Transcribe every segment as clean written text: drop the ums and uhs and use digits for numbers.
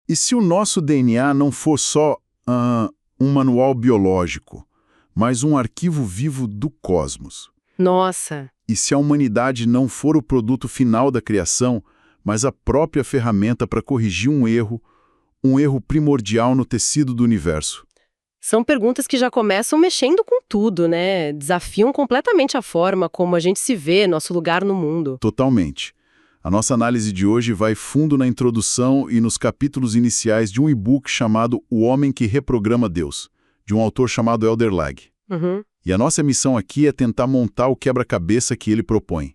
E se o nosso DNA não for só um manual biológico, mas um arquivo vivo do cosmos? Nossa! E se a humanidade não for o produto final da criação, mas a própria ferramenta para corrigir um erro primordial no tecido do universo? São perguntas que já começam mexendo com tudo, né? Desafiam completamente a forma como a gente se vê, nosso lugar no mundo. Totalmente. A nossa análise de hoje vai fundo na introdução e nos capítulos iniciais de um e-book chamado O Homem que Reprograma Deus, de um autor chamado Elder Lag. Uhum. E a nossa missão aqui é tentar montar o quebra-cabeça que ele propõe.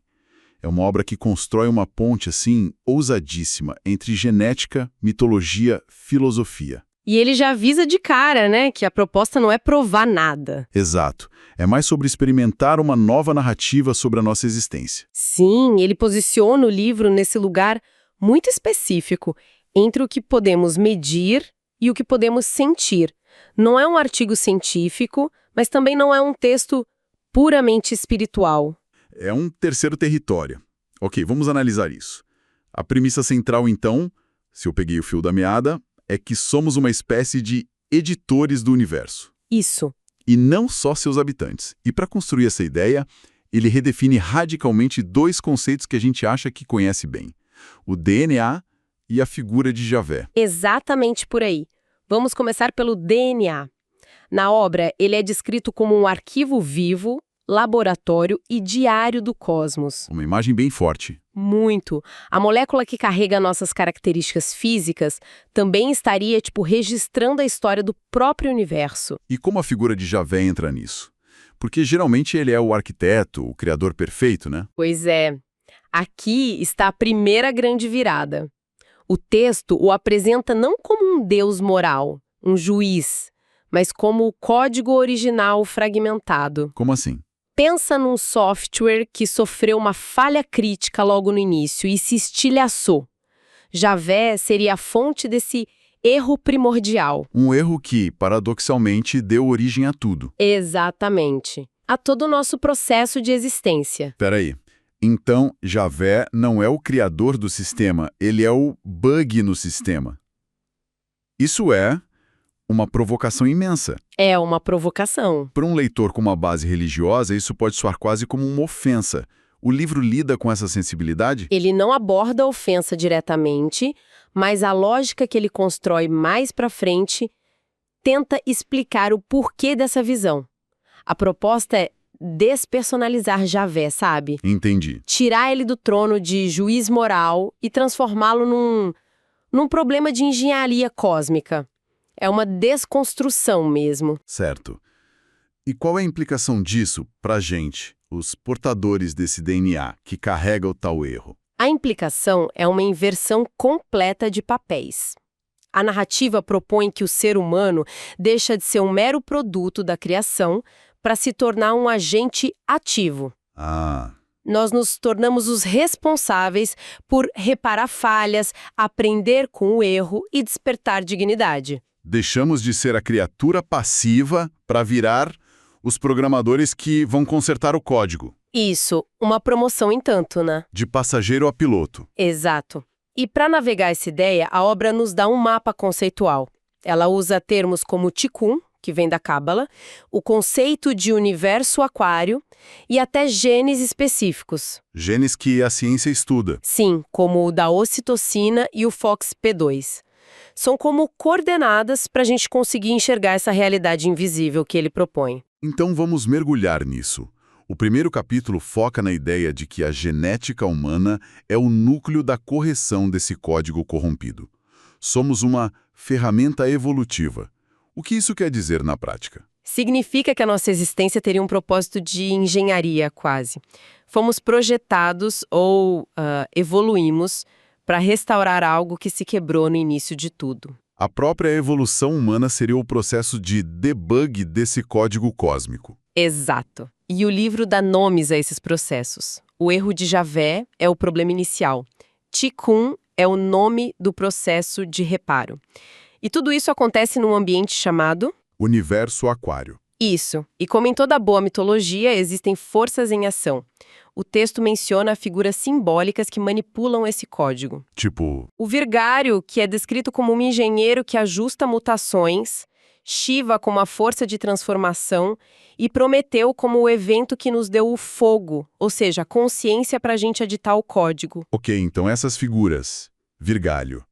É uma obra que constrói uma ponte, assim, ousadíssima entre genética, mitologia, filosofia. E ele já avisa de cara, né, que a proposta não é provar nada. Exato. É mais sobre experimentar uma nova narrativa sobre a nossa existência. Sim, ele posiciona o livro nesse lugar muito específico, entre o que podemos medir e o que podemos sentir. Não é um artigo científico, mas também não é um texto puramente espiritual. É um terceiro território. Ok, vamos analisar isso. A premissa central, então, se eu peguei o fio da meada, é que somos uma espécie de editores do universo. Isso. E não só seus habitantes. E para construir essa ideia, ele redefine radicalmente dois conceitos que a gente acha que conhece bem: o DNA e a figura de Javé. Exatamente por aí. Vamos começar pelo DNA. Na obra, ele é descrito como um arquivo vivo, laboratório e diário do cosmos. Uma imagem bem forte. Muito. A molécula que carrega nossas características físicas também estaria, registrando a história do próprio universo. E como a figura de Javé entra nisso? Porque geralmente ele é o arquiteto, o criador perfeito, né? Pois é. Aqui está a primeira grande virada. O texto o apresenta não como um deus moral, um juiz, mas como o código original fragmentado. Como assim? Pensa num software que sofreu uma falha crítica logo no início e se estilhaçou. Javé seria a fonte desse erro primordial. Um erro que, paradoxalmente, deu origem a tudo. Exatamente. A todo o nosso processo de existência. Peraí. Então, Javé não é o criador do sistema, ele é o bug no sistema. Isso é uma provocação imensa. É uma provocação. Para um leitor com uma base religiosa, isso pode soar quase como uma ofensa. O livro lida com essa sensibilidade? Ele não aborda a ofensa diretamente, mas a lógica que ele constrói mais para frente tenta explicar o porquê dessa visão. A proposta é despersonalizar Javé, sabe? Entendi. Tirar ele do trono de juiz moral e transformá-lo num problema de engenharia cósmica. É uma desconstrução mesmo. Certo. E qual é a implicação disso para a gente, os portadores desse DNA que carrega o tal erro? A implicação é uma inversão completa de papéis. A narrativa propõe que o ser humano deixa de ser um mero produto da criação para se tornar um agente ativo. Nós nos tornamos os responsáveis por reparar falhas, aprender com o erro e despertar dignidade. Deixamos de ser a criatura passiva para virar os programadores que vão consertar o código. Isso, uma promoção em tanto, né? De passageiro a piloto. Exato. E para navegar essa ideia, a obra nos dá um mapa conceitual. Ela usa termos como Tikkun, que vem da Cábala, o conceito de universo aquário e até genes específicos. Genes que a ciência estuda. Sim, como o da ocitocina e o FOXP2. São como coordenadas para a gente conseguir enxergar essa realidade invisível que ele propõe. Então vamos mergulhar nisso. O primeiro capítulo foca na ideia de que a genética humana é o núcleo da correção desse código corrompido. Somos uma ferramenta evolutiva. O que isso quer dizer na prática? Significa que a nossa existência teria um propósito de engenharia, quase. Fomos projetados ou evoluímos para restaurar algo que se quebrou no início de tudo. A própria evolução humana seria o processo de debug desse código cósmico. Exato. E o livro dá nomes a esses processos. O erro de Javé é o problema inicial. Tikkun é o nome do processo de reparo. E tudo isso acontece num ambiente chamado Universo aquário. Isso. E como em toda boa mitologia, existem forças em ação. O texto menciona figuras simbólicas que manipulam esse código. Tipo, O Virgário, que é descrito como um engenheiro que ajusta mutações, Shiva como a força de transformação e Prometeu como o evento que nos deu o fogo, ou seja, a consciência para a gente editar o código. ok, então essas figuras, Virgálio,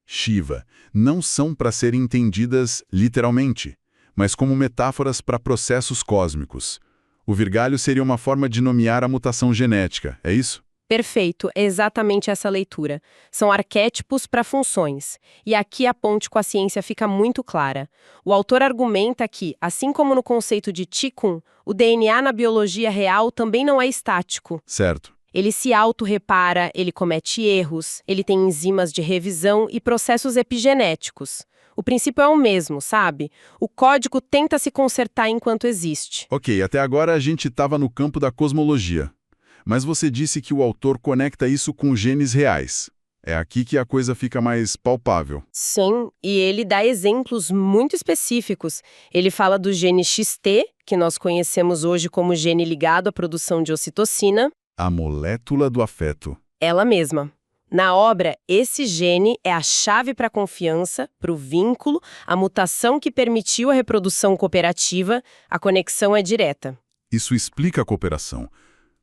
Shiva, não são para serem entendidas literalmente, mas como metáforas para processos cósmicos. O Virgálio seria uma forma de nomear a mutação genética, é isso? Perfeito, é exatamente essa leitura. São arquétipos para funções. E aqui a ponte com a ciência fica muito clara. O autor argumenta que, assim como no conceito de Tikkun, o DNA na biologia real também não é estático. Certo. Ele se autorrepara, ele comete erros, ele tem enzimas de revisão e processos epigenéticos. O princípio é o mesmo, sabe? O código tenta se consertar enquanto existe. Ok, até agora a gente estava no campo da cosmologia. Mas você disse que o autor conecta isso com genes reais. É aqui que a coisa fica mais palpável. Sim, e ele dá exemplos muito específicos. Ele fala do gene XT, que nós conhecemos hoje como gene ligado à produção de ocitocina. A molécula do afeto. Ela mesma. Na obra, esse gene é a chave para a confiança, para o vínculo, a mutação que permitiu a reprodução cooperativa, a conexão é direta. Isso explica a cooperação.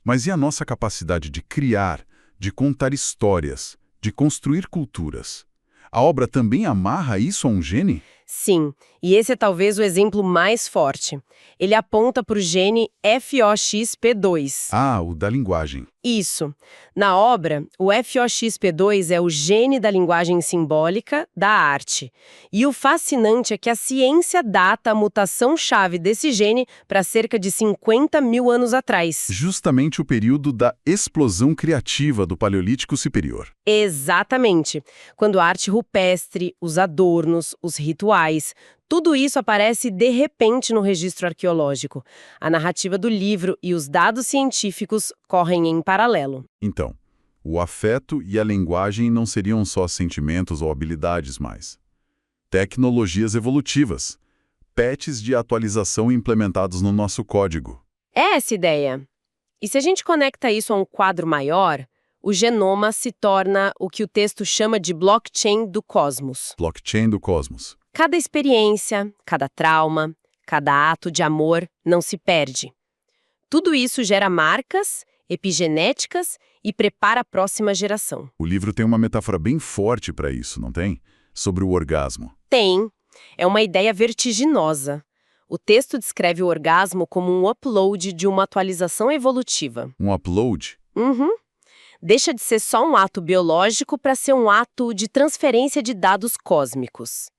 Mas e a nossa capacidade de criar, de contar histórias, de construir culturas? A obra também amarra isso a um gene? Sim, e esse é talvez o exemplo mais forte. Ele aponta para o gene FOXP2. Ah, o da linguagem. Isso. Na obra, o FOXP2 é o gene da linguagem simbólica da arte. E o fascinante é que a ciência data a mutação-chave desse gene para cerca de 50 mil anos atrás. Justamente o período da explosão criativa do Paleolítico Superior. Exatamente. Quando a arte rupestre, os adornos, os rituais, tudo isso aparece de repente no registro arqueológico. A narrativa do livro e os dados científicos correm em paralelo. Então, o afeto e a linguagem não seriam só sentimentos ou habilidades mais. Tecnologias evolutivas, patches de atualização implementados no nosso código. É essa ideia. E se a gente conecta isso a um quadro maior, o genoma se torna o que o texto chama de blockchain do cosmos. Blockchain do cosmos. Cada experiência, cada trauma, cada ato de amor não se perde. Tudo isso gera marcas, epigenéticas e prepara a próxima geração. O livro tem uma metáfora bem forte para isso, não tem? Sobre o orgasmo. Tem. É uma ideia vertiginosa. O texto descreve o orgasmo como um upload de uma atualização evolutiva. Um upload? Uhum. Deixa de ser só um ato biológico para ser um ato de transferência de dados cósmicos.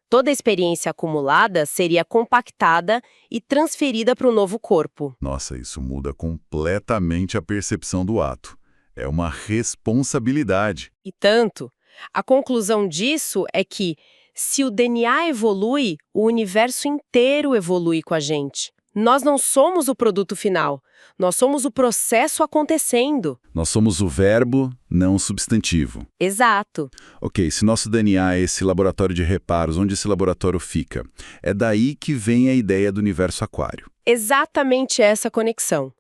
Toda a experiência acumulada seria compactada e transferida para o novo corpo. Nossa, isso muda completamente a percepção do ato. É uma responsabilidade. E tanto. A conclusão disso é que, se o DNA evolui, o universo inteiro evolui com a gente. Nós não somos o produto final, nós somos o processo acontecendo. Nós somos o verbo, não o substantivo. Exato. Ok, se nosso DNA é esse laboratório de reparos, onde esse laboratório fica? É daí que vem a ideia do universo aquário. Exatamente essa conexão.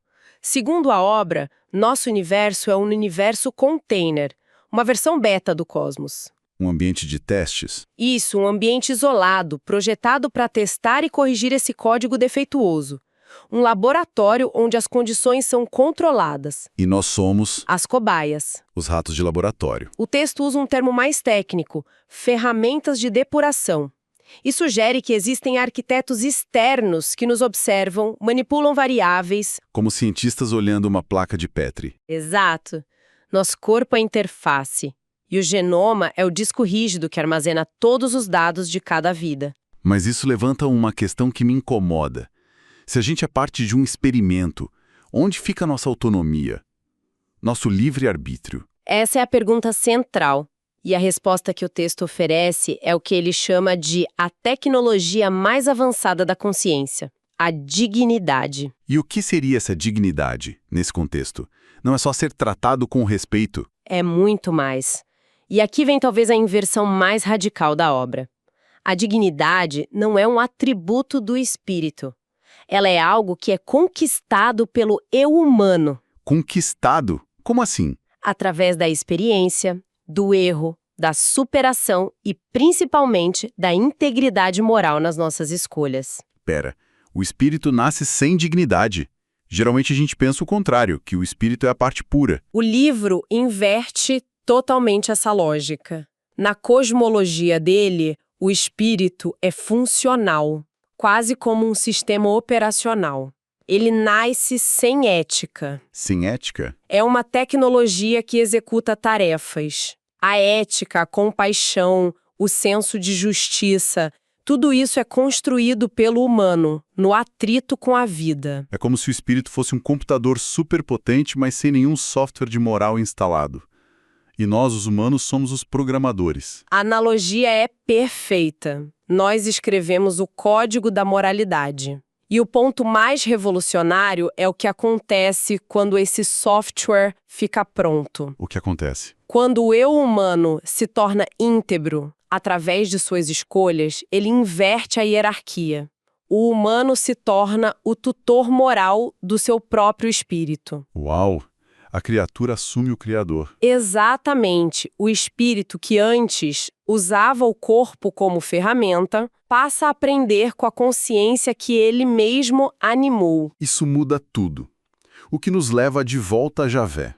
Segundo a obra, nosso universo é um universo container, uma versão beta do cosmos. Um ambiente de testes? Isso, um ambiente isolado, projetado para testar e corrigir esse código defeituoso. Um laboratório onde as condições são controladas. E nós somos As cobaias. os ratos de laboratório. O texto usa um termo mais técnico, ferramentas de depuração. E sugere que existem arquitetos externos que nos observam, manipulam variáveis. Como cientistas olhando uma placa de Petri. Exato. Nosso corpo é a interface. E o genoma é o disco rígido que armazena todos os dados de cada vida. Mas isso levanta uma questão que me incomoda. Se a gente é parte de um experimento, onde fica nossa autonomia? Nosso livre-arbítrio? Essa é a pergunta central. E a resposta que o texto oferece é o que ele chama de a tecnologia mais avançada da consciência, a dignidade. E o que seria essa dignidade, nesse contexto? Não é só ser tratado com respeito? É muito mais. E aqui vem talvez a inversão mais radical da obra. A dignidade não é um atributo do espírito. Ela é algo que é conquistado pelo eu humano, Conquistado? Como assim? através da experiência, do erro, da superação e, principalmente, da integridade moral nas nossas escolhas. Pera, o espírito nasce sem dignidade. Geralmente a gente pensa o contrário, que o espírito é a parte pura. O livro inverte totalmente essa lógica. Na cosmologia dele, o espírito é funcional, quase como um sistema operacional. Ele nasce sem ética. Sem ética? É uma tecnologia que executa tarefas. A ética, a compaixão, o senso de justiça, tudo isso é construído pelo humano, no atrito com a vida. É como se o espírito fosse um computador superpotente, mas sem nenhum software de moral instalado. E nós, os humanos, somos os programadores. A analogia é perfeita. Nós escrevemos o código da moralidade. E o ponto mais revolucionário é o que acontece quando esse software fica pronto. O que acontece? Quando o eu humano se torna íntegro, através de suas escolhas, ele inverte a hierarquia. O humano se torna o tutor moral do seu próprio espírito. Uau! A criatura assume o Criador. Exatamente. O espírito que antes usava o corpo como ferramenta, passa a aprender com a consciência que ele mesmo animou. Isso muda tudo. O que nos leva de volta a Javé.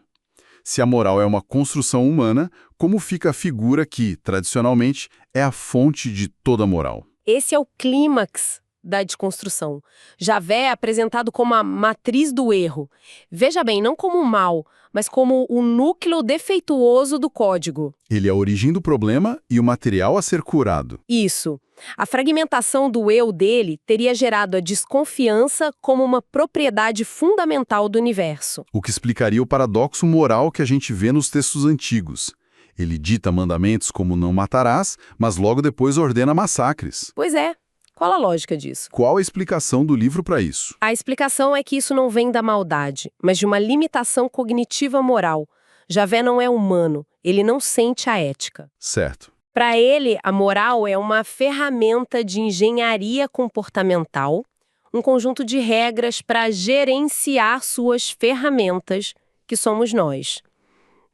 Se a moral é uma construção humana, como fica a figura que, tradicionalmente, é a fonte de toda a moral? Esse é o clímax da desconstrução. Javé é apresentado como a matriz do erro. Veja bem, não como o mal, mas como o núcleo defeituoso do código. Ele é a origem do problema e o material a ser curado. Isso. A fragmentação do eu dele teria gerado a desconfiança como uma propriedade fundamental do universo. O que explicaria o paradoxo moral que a gente vê nos textos antigos. Ele dita mandamentos como não matarás, mas logo depois ordena massacres. Pois é. Qual a lógica disso? Qual a explicação do livro para isso? A explicação é que isso não vem da maldade, mas de uma limitação cognitiva moral. Javé não é humano, ele não sente a ética. Certo. Para ele, a moral é uma ferramenta de engenharia comportamental, um conjunto de regras para gerenciar suas ferramentas, que somos nós.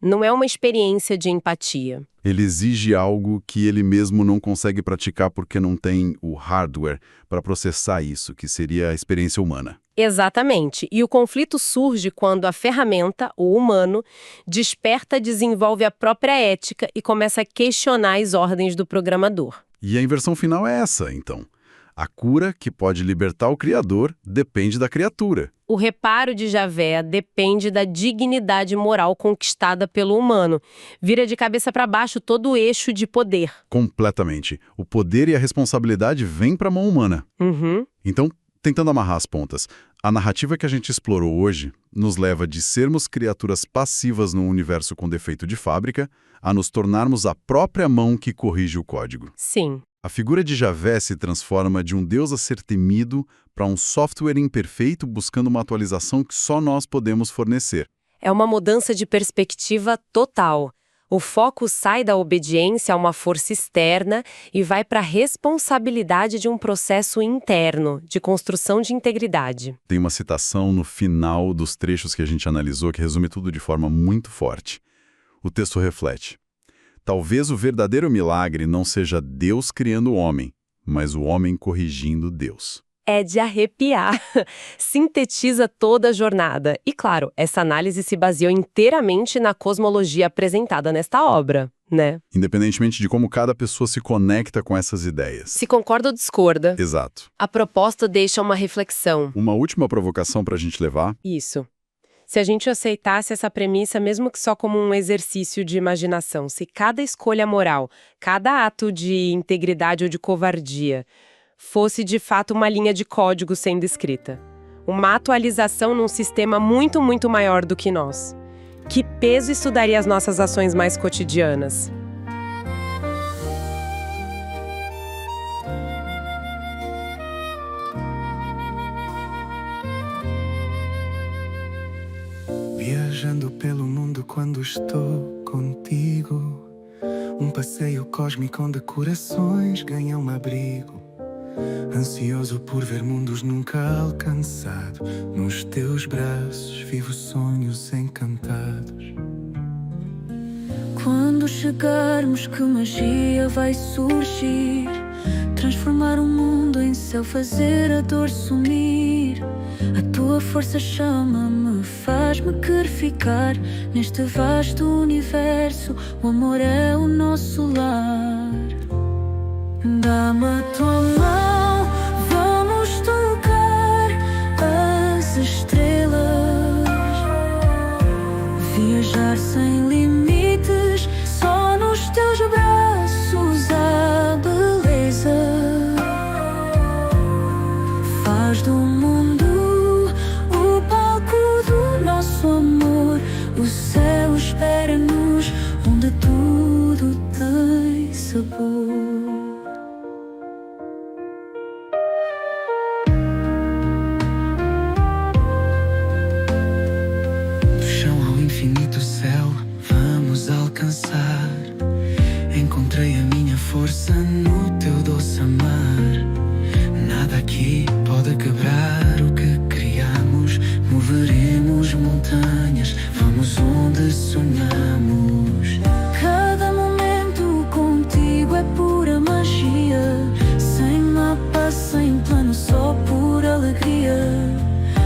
Não é uma experiência de empatia. Ele exige algo que ele mesmo não consegue praticar porque não tem o hardware para processar isso, que seria a experiência humana. Exatamente. E o conflito surge quando a ferramenta, o humano, desperta, desenvolve a própria ética e começa a questionar as ordens do programador. E a inversão final é essa, então. A cura que pode libertar o Criador depende da criatura. O reparo de Javé depende da dignidade moral conquistada pelo humano. Vira de cabeça para baixo todo o eixo de poder. Completamente. O poder e a responsabilidade vêm para a mão humana. Uhum. Então, tentando amarrar as pontas, a narrativa que a gente explorou hoje nos leva de sermos criaturas passivas num universo com defeito de fábrica a nos tornarmos a própria mão que corrige o código. Sim. A figura de Javé se transforma de um Deus a ser temido para um software imperfeito buscando uma atualização que só nós podemos fornecer. É uma mudança de perspectiva total. O foco sai da obediência a uma força externa e vai para a responsabilidade de um processo interno, de construção de integridade. Tem uma citação no final dos trechos que a gente analisou que resume tudo de forma muito forte. O texto reflete: talvez o verdadeiro milagre não seja Deus criando o homem, mas o homem corrigindo Deus. É de arrepiar. Sintetiza toda a jornada. E claro, essa análise se baseou inteiramente na cosmologia apresentada nesta obra, né? Independentemente de como cada pessoa se conecta com essas ideias. Se concorda ou discorda, Exato. a proposta deixa uma reflexão. Uma última provocação para a gente levar. Isso. Se a gente aceitasse essa premissa, mesmo que só como um exercício de imaginação, se cada escolha moral, cada ato de integridade ou de covardia, fosse de fato uma linha de código sendo escrita. Uma atualização num sistema muito, muito maior do que nós. Que peso isso daria às nossas ações mais cotidianas? Viajando pelo mundo quando estou contigo. Um passeio cósmico onde corações ganham abrigo. ansioso por ver mundos nunca alcançados. Nos teus braços vivo sonhos encantados. Quando chegarmos, que magia vai surgir, transformar o mundo em céu, fazer a dor sumir. A tua força chama-me, faz-me querer ficar neste vasto universo. O amor é o nosso lar. Dá-me a tua mão, vamos tocar as estrelas, viajar sem limites, só nos teus braços há beleza. Faz do mundo o palco do nosso amor. O céu espera-nos, onde tudo tem sabor. Infinito céu, vamos alcançar. Encontrei a minha força no teu doce amar. Nada aqui pode quebrar o que criamos. Moveremos montanhas, vamos onde sonhamos. Cada momento contigo é pura magia. Sem mapa, sem plano, só por alegria.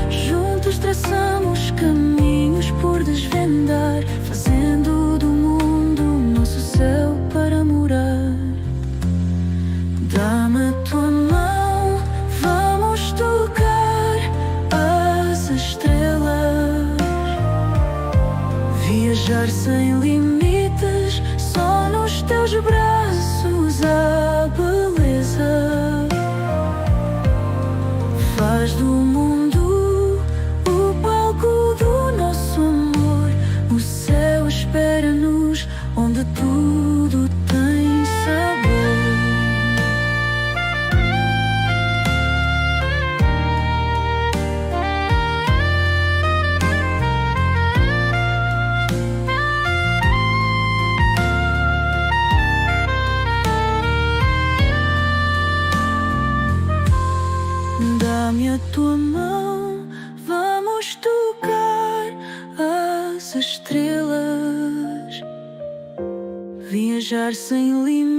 Juntos traçamos caminhos por desvendar, fazendo do mundo nosso céu para morar. Dá-me a tua mão, vamos tocar as estrelas, viajar sem limites, só nos teus braços há beleza. Faz do mundo o palco do nosso amor. O céu espera-nos, onde tudo tem sabor. Dá-me a tua mão, vamos tocar as estrelas, viajar sem limites.